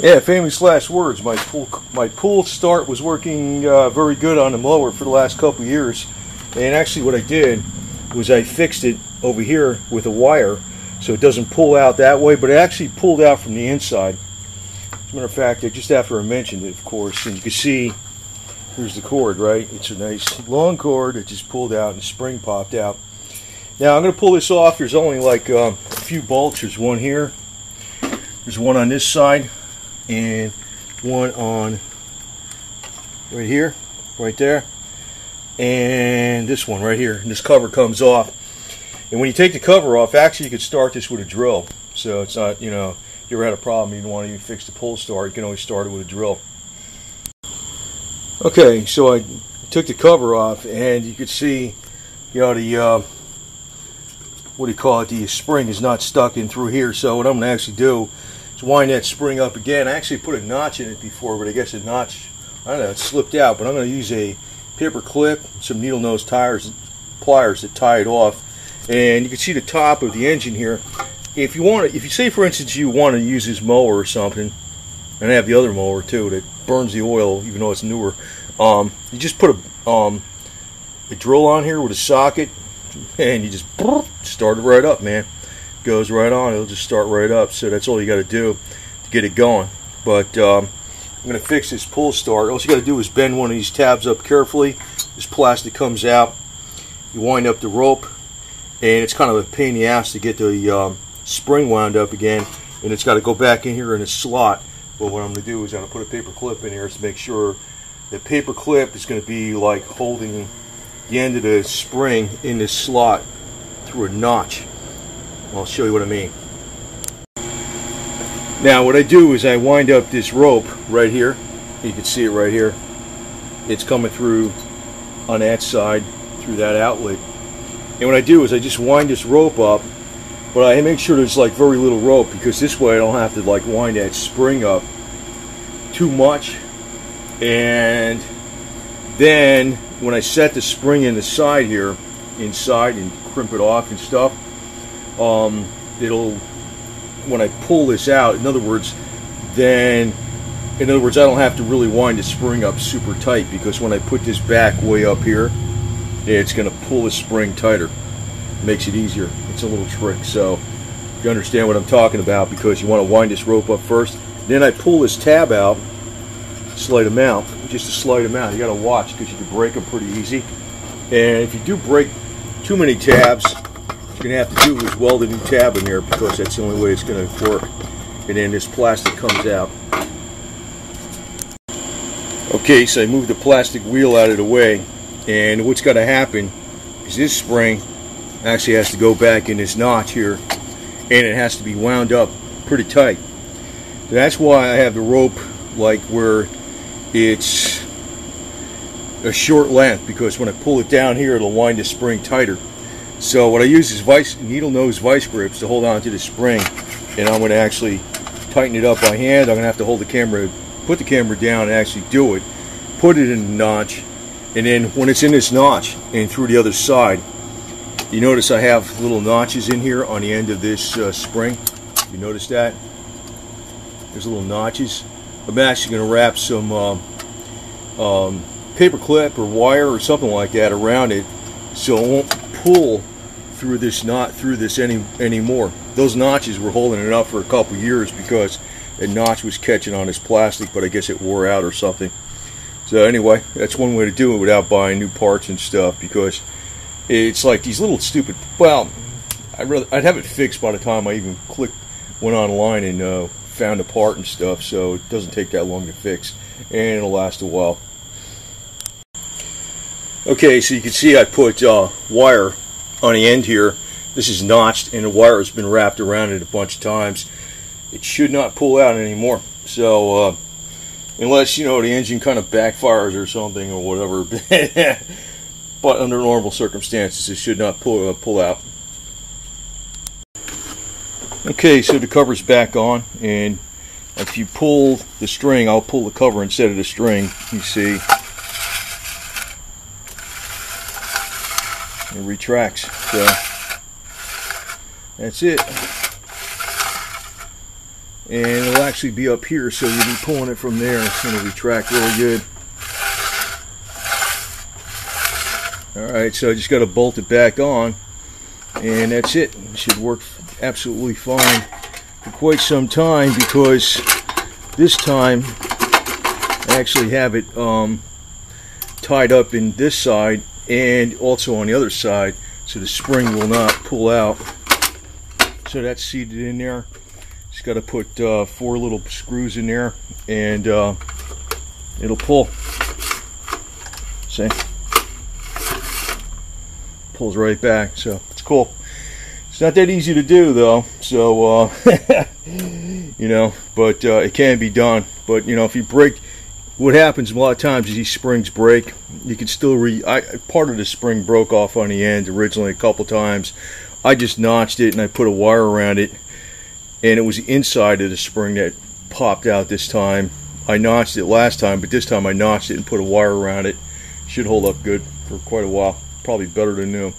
Yeah, famous last words. My pull start was working very good on the mower for the last couple of years, and actually what I did was I fixed it over here with a wire so it doesn't pull out that way, but it actually pulled out from the inside. As a matter of fact, just after I mentioned it, of course, and you can see here's the cord, right? It's a nice long cord that just pulled out and the spring popped out. Now I'm going to pull this off. There's only like a few bolts. There's one here, there's one on this side, and one on right here, right there, and this one right here. And this cover comes off. And when you take the cover off, actually you could start this with a drill. So it's not, you know, if you ever had a problem, you don't want to even fix the pull start, you can always start it with a drill. Okay, so I took the cover off, and you could see, you know, the what do you call it? The spring is not stuck in through here. So what I'm going to actually do is wind that spring up again. I actually put a notch in it before, but I guess the notch, I don't know, it slipped out. But I'm going to use a paper clip, some needle nose pliers that tie it off, and you can see the top of the engine here. If you want to, if you say for instance you want to use this mower or something, and I have the other mower too that burns the oil even though it's newer, you just put a drill on here with a socket, and you just start it right up, man. Goes right on, it'll just start right up. So that's all you got to do to get it going. But I'm going to fix this pull start. All you got to do is bend one of these tabs up carefully. This plastic comes out. You wind up the rope, and it's kind of a pain in the ass to get the spring wound up again, and it's got to go back in here in a slot. But what I'm going to do is I'm going to put a paper clip in here to make sure the paper clip is going to be like holding the end of the spring in this slot through a notch. I'll show you what I mean. Now what I do is I wind up this rope right here. You can see it right here. It's coming through on that side through that outlet. And what I do is I just wind this rope up, but I make sure there's like very little rope, because this way I don't have to like wind that spring up too much. And then when I set the spring in the side here, inside, and crimp it off and stuff, it'll, when I pull this out, in other words I don't have to really wind the spring up super tight, because when I put this back way up here, it's going to pull the spring tighter. It makes it easier. It's a little trick. So you understand what I'm talking about, because you want to wind this rope up first. Then I pull this tab out, slight amount, just a slight amount. You got to watch, because you can break them pretty easy. And if you do break too many tabs, what you're going to have to do is weld a new tab in there, because that's the only way it's going to work. And then this plastic comes out. Okay, so I moved the plastic wheel out of the way, and what's got to happen is this spring actually has to go back in this notch here, and it has to be wound up pretty tight. So that's why I have the rope like where it's a short length, because when I pull it down here, it'll wind the spring tighter. So what I use is needle nose vice grips to hold on to the spring, and I'm going to actually tighten it up by hand. I'm going to have to hold the camera, put the camera down and actually do it, put it in the notch, and then when it's in this notch and through the other side, you notice I have little notches in here on the end of this spring. You notice that? There's little notches. I'm actually going to wrap some paper clip or wire or something like that around it, so it won't pull through this anymore. Those notches were holding it up for a couple years because the notch was catching on this plastic, but I guess it wore out or something. So anyway, that's one way to do it without buying new parts and stuff, because it's like these little stupid, well, I'd have it fixed by the time I even went online and found a part and stuff, so it doesn't take that long to fix, and it'll last a while. Okay, so you can see I put wire on the end here. This is notched, and the wire has been wrapped around it a bunch of times. It should not pull out anymore. So unless, you know, the engine kind of backfires or something or whatever, but under normal circumstances it should not pull out. Okay, so the cover's back on, and if you pull the string, I'll pull the cover instead of the string. You see, it retracts. So that's it. and it'll actually be up here, so you'll be pulling it from there. It'll retract really good. Alright, so I just got to bolt it back on, and that's it. It should work absolutely fine for quite some time, because this time I actually have it tied up in this side and also on the other side, so the spring will not pull out. So that's seated in there. Just got to put 4 little screws in there, and it'll pull. See? Pulls right back, so it's cool. It's not that easy to do though, so you know, but it can be done. But you know, if you break, what happens a lot of times is these springs break. You can still part of the spring broke off on the end originally a couple times. I just notched it and I put a wire around it, and it was the inside of the spring that popped out this time. I notched it last time, but this time I notched it and put a wire around it. Should hold up good for quite a while. Probably better than new.